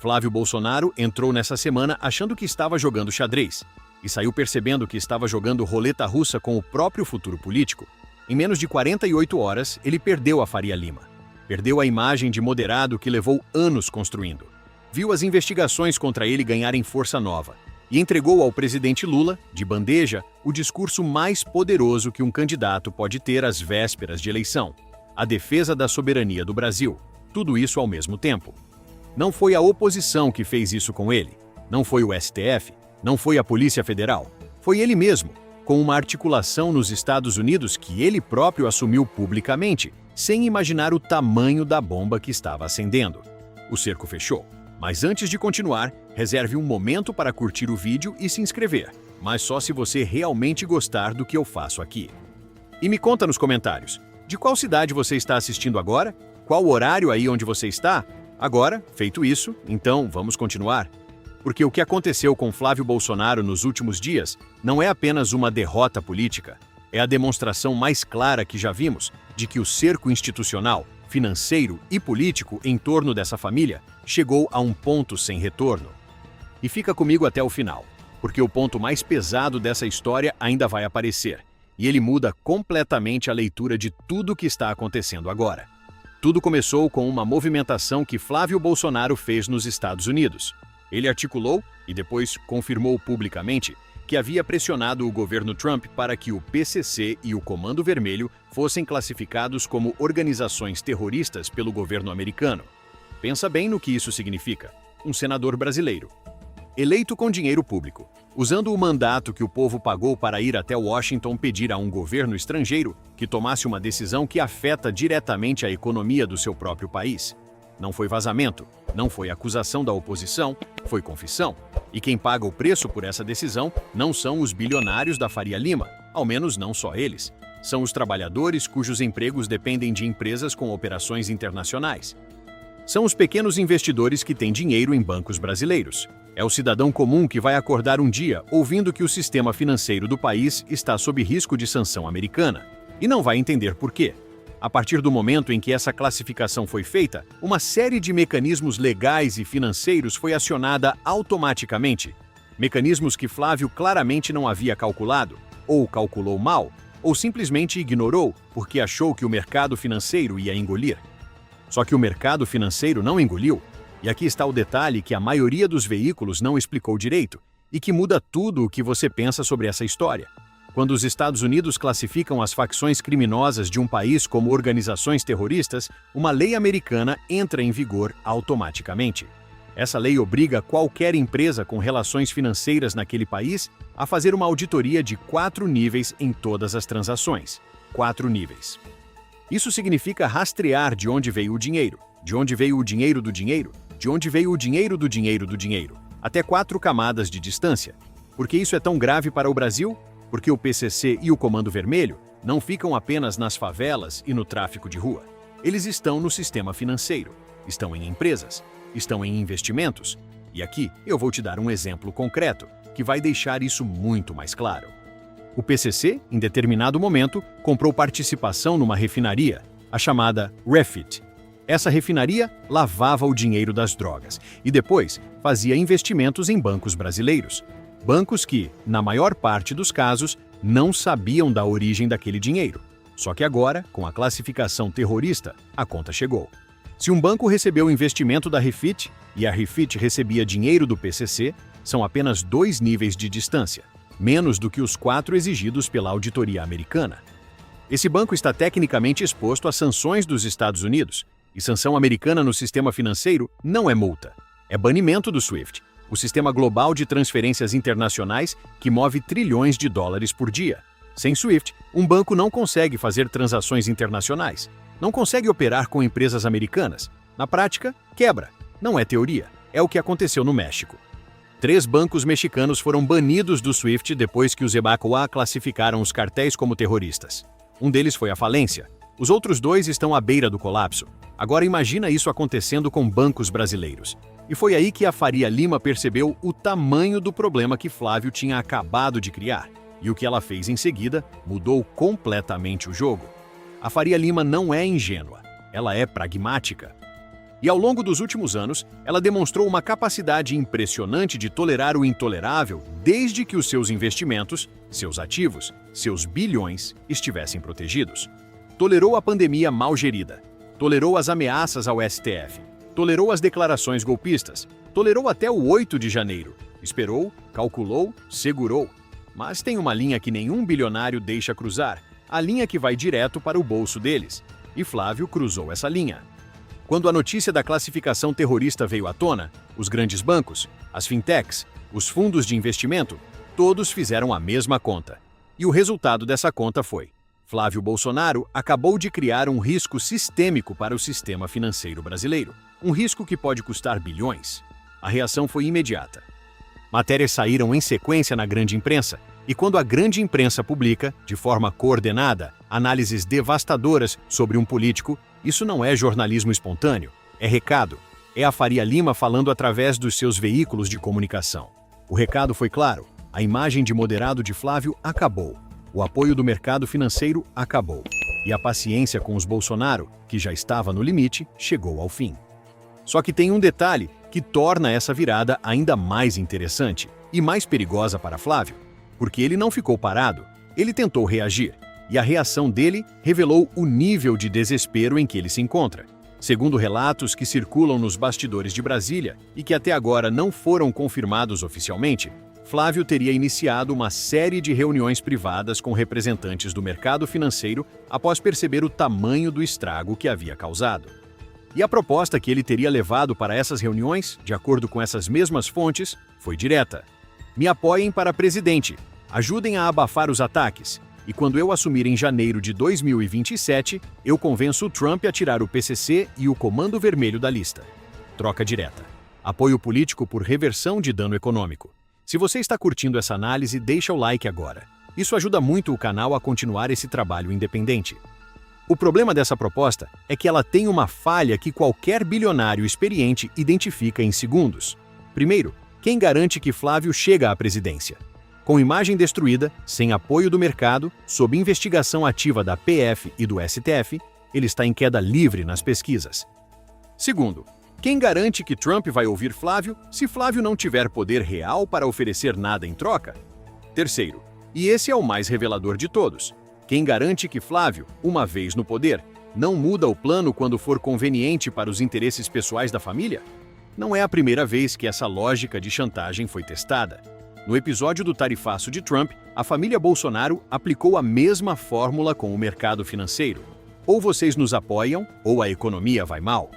Flávio Bolsonaro entrou nessa semana achando que estava jogando xadrez e saiu percebendo que estava jogando roleta russa com o próprio futuro político. Em menos de 48 horas, ele perdeu a Faria Lima. Perdeu a imagem de moderado que levou anos construindo. Viu as investigações contra ele ganharem força nova e entregou ao presidente Lula, de bandeja, o discurso mais poderoso que um candidato pode ter às vésperas de eleição: a defesa da soberania do Brasil. Tudo isso ao mesmo tempo. Não foi a oposição que fez isso com ele. Não foi o STF. Não foi a Polícia Federal. Foi ele mesmo, com uma articulação nos Estados Unidos que ele próprio assumiu publicamente, sem imaginar o tamanho da bomba que estava acendendo. O cerco fechou. Mas antes de continuar, reserve um momento para curtir o vídeo e se inscrever, mas só se você realmente gostar do que eu faço aqui. E me conta nos comentários, de qual cidade você está assistindo agora? Qual horário aí onde você está? Agora, feito isso, então vamos continuar. Porque o que aconteceu com Flávio Bolsonaro nos últimos dias não é apenas uma derrota política, é a demonstração mais clara que já vimos de que o cerco institucional, financeiro e político em torno dessa família chegou a um ponto sem retorno. E fica comigo até o final, porque o ponto mais pesado dessa história ainda vai aparecer, e ele muda completamente a leitura de tudo o que está acontecendo agora. Tudo começou com uma movimentação que Flávio Bolsonaro fez nos Estados Unidos. Ele articulou e depois confirmou publicamente que havia pressionado o governo Trump para que o PCC e o Comando Vermelho fossem classificados como organizações terroristas pelo governo americano. Pensa bem no que isso significa. Um senador brasileiro, eleito com dinheiro público, usando o mandato que o povo pagou para ir até Washington pedir a um governo estrangeiro que tomasse uma decisão que afeta diretamente a economia do seu próprio país. Não foi vazamento, não foi acusação da oposição, foi confissão. E quem paga o preço por essa decisão não são os bilionários da Faria Lima, ao menos não só eles. São os trabalhadores cujos empregos dependem de empresas com operações internacionais. São os pequenos investidores que têm dinheiro em bancos brasileiros. É o cidadão comum que vai acordar um dia ouvindo que o sistema financeiro do país está sob risco de sanção americana e não vai entender por quê. A partir do momento em que essa classificação foi feita, uma série de mecanismos legais e financeiros foi acionada automaticamente. Mecanismos que Flávio claramente não havia calculado, ou calculou mal, ou simplesmente ignorou porque achou que o mercado financeiro ia engolir. Só que o mercado financeiro não engoliu. E aqui está o detalhe que a maioria dos veículos não explicou direito e que muda tudo o que você pensa sobre essa história. Quando os Estados Unidos classificam as facções criminosas de um país como organizações terroristas, uma lei americana entra em vigor automaticamente. Essa lei obriga qualquer empresa com relações financeiras naquele país a fazer uma auditoria de 4 níveis em todas as transações. 4 níveis. Isso significa rastrear de onde veio o dinheiro, de onde veio o dinheiro do dinheiro, de onde veio o dinheiro do dinheiro do dinheiro, até 4 camadas de distância. Por que isso é tão grave para o Brasil? Porque o PCC e o Comando Vermelho não ficam apenas nas favelas e no tráfico de rua. Eles estão no sistema financeiro, estão em empresas, estão em investimentos. E aqui eu vou te dar um exemplo concreto que vai deixar isso muito mais claro. O PCC, em determinado momento, comprou participação numa refinaria, a chamada Refit. Essa refinaria lavava o dinheiro das drogas e depois fazia investimentos em bancos brasileiros. Bancos que, na maior parte dos casos, não sabiam da origem daquele dinheiro. Só que agora, com a classificação terrorista, a conta chegou. Se um banco recebeu investimento da Refit e a Refit recebia dinheiro do PCC, são apenas 2 níveis de distância, menos do que os 4 exigidos pela auditoria americana. Esse banco está tecnicamente exposto às sanções dos Estados Unidos, e sanção americana no sistema financeiro não é multa, é banimento do SWIFT, o sistema global de transferências internacionais que move trilhões de dólares por dia. Sem SWIFT, um banco não consegue fazer transações internacionais, não consegue operar com empresas americanas. Na prática, quebra. Não é teoria, é o que aconteceu no México. 3 bancos mexicanos foram banidos do SWIFT depois que os EBACOA classificaram os cartéis como terroristas. Um deles foi à falência. Os outros 2 estão à beira do colapso. Agora imagina isso acontecendo com bancos brasileiros. E foi aí que a Faria Lima percebeu o tamanho do problema que Flávio tinha acabado de criar. E o que ela fez em seguida mudou completamente o jogo. A Faria Lima não é ingênua, ela é pragmática. E ao longo dos últimos anos, ela demonstrou uma capacidade impressionante de tolerar o intolerável desde que os seus investimentos, seus ativos, seus bilhões estivessem protegidos. Tolerou a pandemia mal gerida, tolerou as ameaças ao STF, tolerou as declarações golpistas, tolerou até o 8 de janeiro, esperou, calculou, segurou. Mas tem uma linha que nenhum bilionário deixa cruzar, a linha que vai direto para o bolso deles. E Flávio cruzou essa linha. Quando a notícia da classificação terrorista veio à tona, os grandes bancos, as fintechs, os fundos de investimento, todos fizeram a mesma conta. E o resultado dessa conta foi: Flávio Bolsonaro acabou de criar um risco sistêmico para o sistema financeiro brasileiro. Um risco que pode custar bilhões. A reação foi imediata. Matérias saíram em sequência na grande imprensa, e quando a grande imprensa publica, de forma coordenada, análises devastadoras sobre um político, isso não é jornalismo espontâneo, é recado. É a Faria Lima falando através dos seus veículos de comunicação. O recado foi claro: a imagem de moderado de Flávio acabou. O apoio do mercado financeiro acabou. E a paciência com os Bolsonaro, que já estava no limite, chegou ao fim. Só que tem um detalhe que torna essa virada ainda mais interessante e mais perigosa para Flávio, porque ele não ficou parado, ele tentou reagir. E a reação dele revelou o nível de desespero em que ele se encontra. Segundo relatos que circulam nos bastidores de Brasília e que até agora não foram confirmados oficialmente, Flávio teria iniciado uma série de reuniões privadas com representantes do mercado financeiro após perceber o tamanho do estrago que havia causado. E a proposta que ele teria levado para essas reuniões, de acordo com essas mesmas fontes, foi direta: me apoiem para presidente, ajudem a abafar os ataques. E quando eu assumir em janeiro de 2027, eu convenço o Trump a tirar o PCC e o Comando Vermelho da lista. Troca direta. Apoio político por reversão de dano econômico. Se você está curtindo essa análise, deixa o like agora. Isso ajuda muito o canal a continuar esse trabalho independente. O problema dessa proposta é que ela tem uma falha que qualquer bilionário experiente identifica em segundos. Primeiro, quem garante que Flávio chega à presidência? Com imagem destruída, sem apoio do mercado, sob investigação ativa da PF e do STF, ele está em queda livre nas pesquisas. Segundo, quem garante que Trump vai ouvir Flávio se Flávio não tiver poder real para oferecer nada em troca? Terceiro, e esse é o mais revelador de todos, quem garante que Flávio, uma vez no poder, não muda o plano quando for conveniente para os interesses pessoais da família? Não é a primeira vez que essa lógica de chantagem foi testada. No episódio do tarifaço de Trump, a família Bolsonaro aplicou a mesma fórmula com o mercado financeiro. Ou vocês nos apoiam, ou a economia vai mal.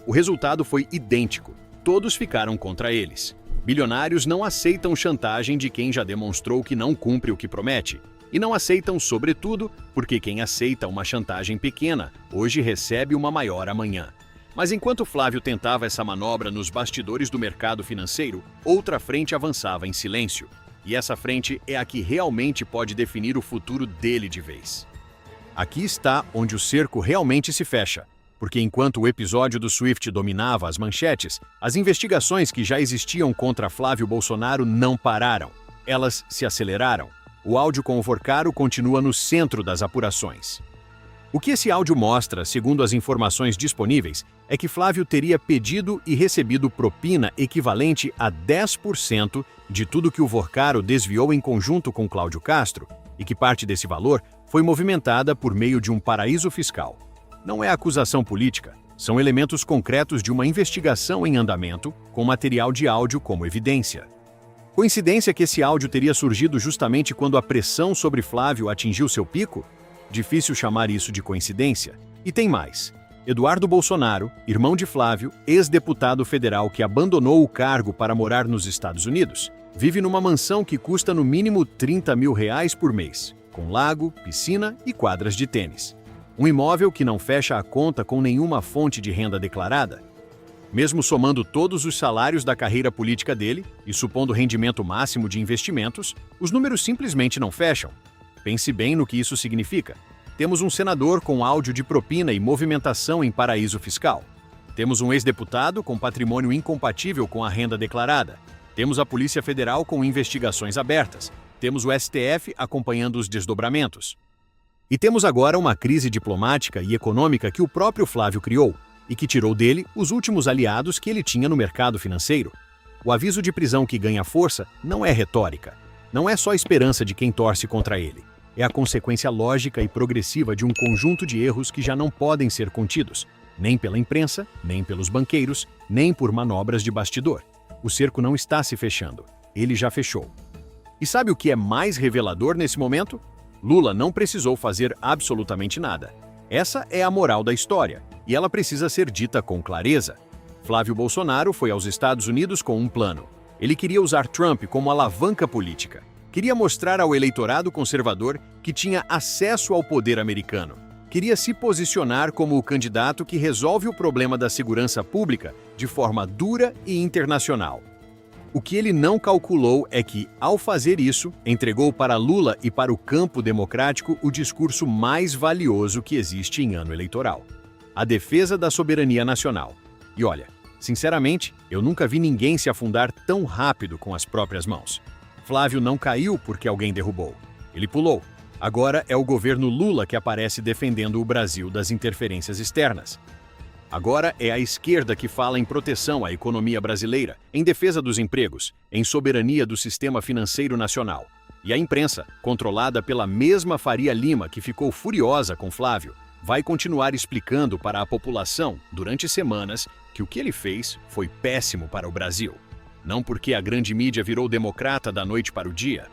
O resultado foi idêntico. Todos ficaram contra eles. Bilionários não aceitam chantagem de quem já demonstrou que não cumpre o que promete. E não aceitam, sobretudo, porque quem aceita uma chantagem pequena, hoje recebe uma maior amanhã. Mas enquanto Flávio tentava essa manobra nos bastidores do mercado financeiro, outra frente avançava em silêncio. E essa frente é a que realmente pode definir o futuro dele de vez. Aqui está onde o cerco realmente se fecha, porque enquanto o episódio do Swift dominava as manchetes, as investigações que já existiam contra Flávio Bolsonaro não pararam. Elas se aceleraram. O áudio com o Vorcaro continua no centro das apurações. O que esse áudio mostra, segundo as informações disponíveis, é que Flávio teria pedido e recebido propina equivalente a 10% de tudo que o Vorcaro desviou em conjunto com Cláudio Castro, e que parte desse valor foi movimentada por meio de um paraíso fiscal. Não é acusação política, são elementos concretos de uma investigação em andamento, com material de áudio como evidência. Coincidência que esse áudio teria surgido justamente quando a pressão sobre Flávio atingiu seu pico? Difícil chamar isso de coincidência. E tem mais. Eduardo Bolsonaro, irmão de Flávio, ex-deputado federal que abandonou o cargo para morar nos Estados Unidos, vive numa mansão que custa no mínimo R$30 mil por mês, com lago, piscina e quadras de tênis. Um imóvel que não fecha a conta com nenhuma fonte de renda declarada. Mesmo somando todos os salários da carreira política dele e supondo rendimento máximo de investimentos, os números simplesmente não fecham. Pense bem no que isso significa. Temos um senador com áudio de propina e movimentação em paraíso fiscal. Temos um ex-deputado com patrimônio incompatível com a renda declarada. Temos a Polícia Federal com investigações abertas. Temos o STF acompanhando os desdobramentos. E temos agora uma crise diplomática e econômica que o próprio Flávio criou. e que tirou dele os últimos aliados que ele tinha no mercado financeiro. O aviso de prisão que ganha força não é retórica. Não é só esperança de quem torce contra ele. É a consequência lógica e progressiva de um conjunto de erros que já não podem ser contidos, nem pela imprensa, nem pelos banqueiros, nem por manobras de bastidor. O cerco não está se fechando. Ele já fechou. E sabe o que é mais revelador nesse momento? Lula não precisou fazer absolutamente nada. Essa é a moral da história, e ela precisa ser dita com clareza. Flávio Bolsonaro foi aos Estados Unidos com um plano. Ele queria usar Trump como alavanca política. Queria mostrar ao eleitorado conservador que tinha acesso ao poder americano. Queria se posicionar como o candidato que resolve o problema da segurança pública de forma dura e internacional. O que ele não calculou é que, ao fazer isso, entregou para Lula e para o campo democrático o discurso mais valioso que existe em ano eleitoral: a defesa da soberania nacional. E olha, sinceramente, eu nunca vi ninguém se afundar tão rápido com as próprias mãos. Flávio não caiu porque alguém derrubou. Ele pulou. Agora é o governo Lula que aparece defendendo o Brasil das interferências externas. Agora é a esquerda que fala em proteção à economia brasileira, em defesa dos empregos, em soberania do sistema financeiro nacional. E a imprensa, controlada pela mesma Faria Lima que ficou furiosa com Flávio, vai continuar explicando para a população, durante semanas, que o que ele fez foi péssimo para o Brasil. Não porque a grande mídia virou democrata da noite para o dia,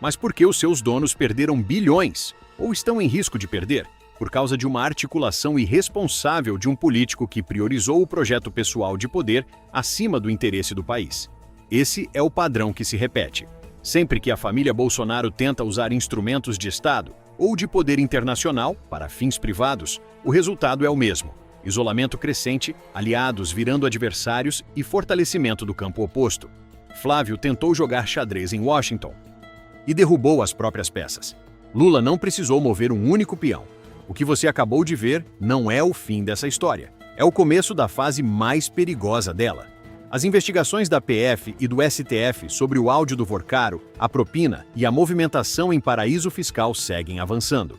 mas porque os seus donos perderam bilhões, ou estão em risco de perder, por causa de uma articulação irresponsável de um político que priorizou o projeto pessoal de poder acima do interesse do país. Esse é o padrão que se repete. Sempre que a família Bolsonaro tenta usar instrumentos de Estado ou de poder internacional para fins privados, o resultado é o mesmo: isolamento crescente, aliados virando adversários e fortalecimento do campo oposto. Flávio tentou jogar xadrez em Washington e derrubou as próprias peças. Lula não precisou mover um único peão. O que você acabou de ver não é o fim dessa história. É o começo da fase mais perigosa dela. As investigações da PF e do STF sobre o áudio do Vorcaro, a propina e a movimentação em paraíso fiscal seguem avançando.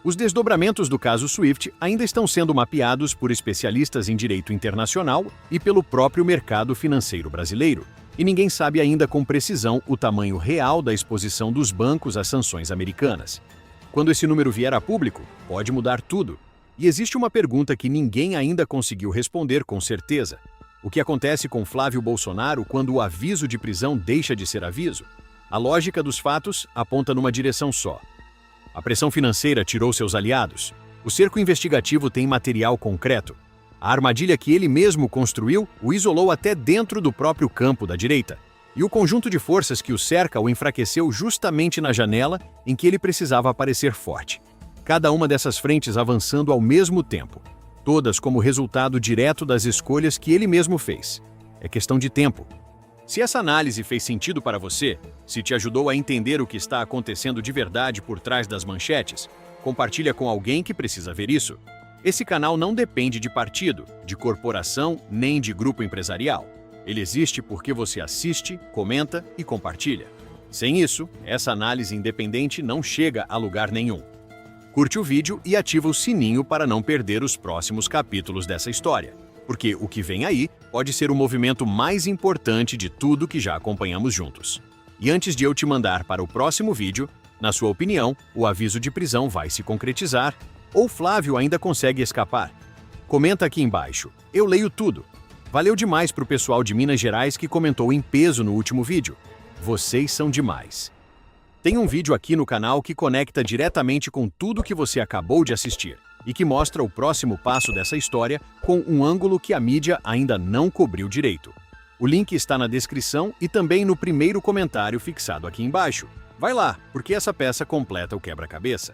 Os desdobramentos do caso Swift ainda estão sendo mapeados por especialistas em direito internacional e pelo próprio mercado financeiro brasileiro. E ninguém sabe ainda com precisão o tamanho real da exposição dos bancos às sanções americanas. Quando esse número vier a público, pode mudar tudo. E existe uma pergunta que ninguém ainda conseguiu responder com certeza: o que acontece com Flávio Bolsonaro quando o aviso de prisão deixa de ser aviso? A lógica dos fatos aponta numa direção só. A pressão financeira tirou seus aliados. O cerco investigativo tem material concreto. A armadilha que ele mesmo construiu o isolou até dentro do próprio campo da direita. E o conjunto de forças que o cerca o enfraqueceu justamente na janela em que ele precisava aparecer forte. Cada uma dessas frentes avançando ao mesmo tempo, todas como resultado direto das escolhas que ele mesmo fez. É questão de tempo. Se essa análise fez sentido para você, se te ajudou a entender o que está acontecendo de verdade por trás das manchetes, compartilha com alguém que precisa ver isso. Esse canal não depende de partido, de corporação, nem de grupo empresarial. Ele existe porque você assiste, comenta e compartilha. Sem isso, essa análise independente não chega a lugar nenhum. Curte o vídeo e ativa o sininho para não perder os próximos capítulos dessa história, porque o que vem aí pode ser o movimento mais importante de tudo que já acompanhamos juntos. E antes de eu te mandar para o próximo vídeo, na sua opinião, o aviso de prisão vai se concretizar ou Flávio ainda consegue escapar? Comenta aqui embaixo. Eu leio tudo. Valeu demais para o pessoal de Minas Gerais que comentou em peso no último vídeo. Vocês são demais. Tem um vídeo aqui no canal que conecta diretamente com tudo que você acabou de assistir e que mostra o próximo passo dessa história com um ângulo que a mídia ainda não cobriu direito. O link está na descrição e também no primeiro comentário fixado aqui embaixo. Vai lá, porque essa peça completa o quebra-cabeça.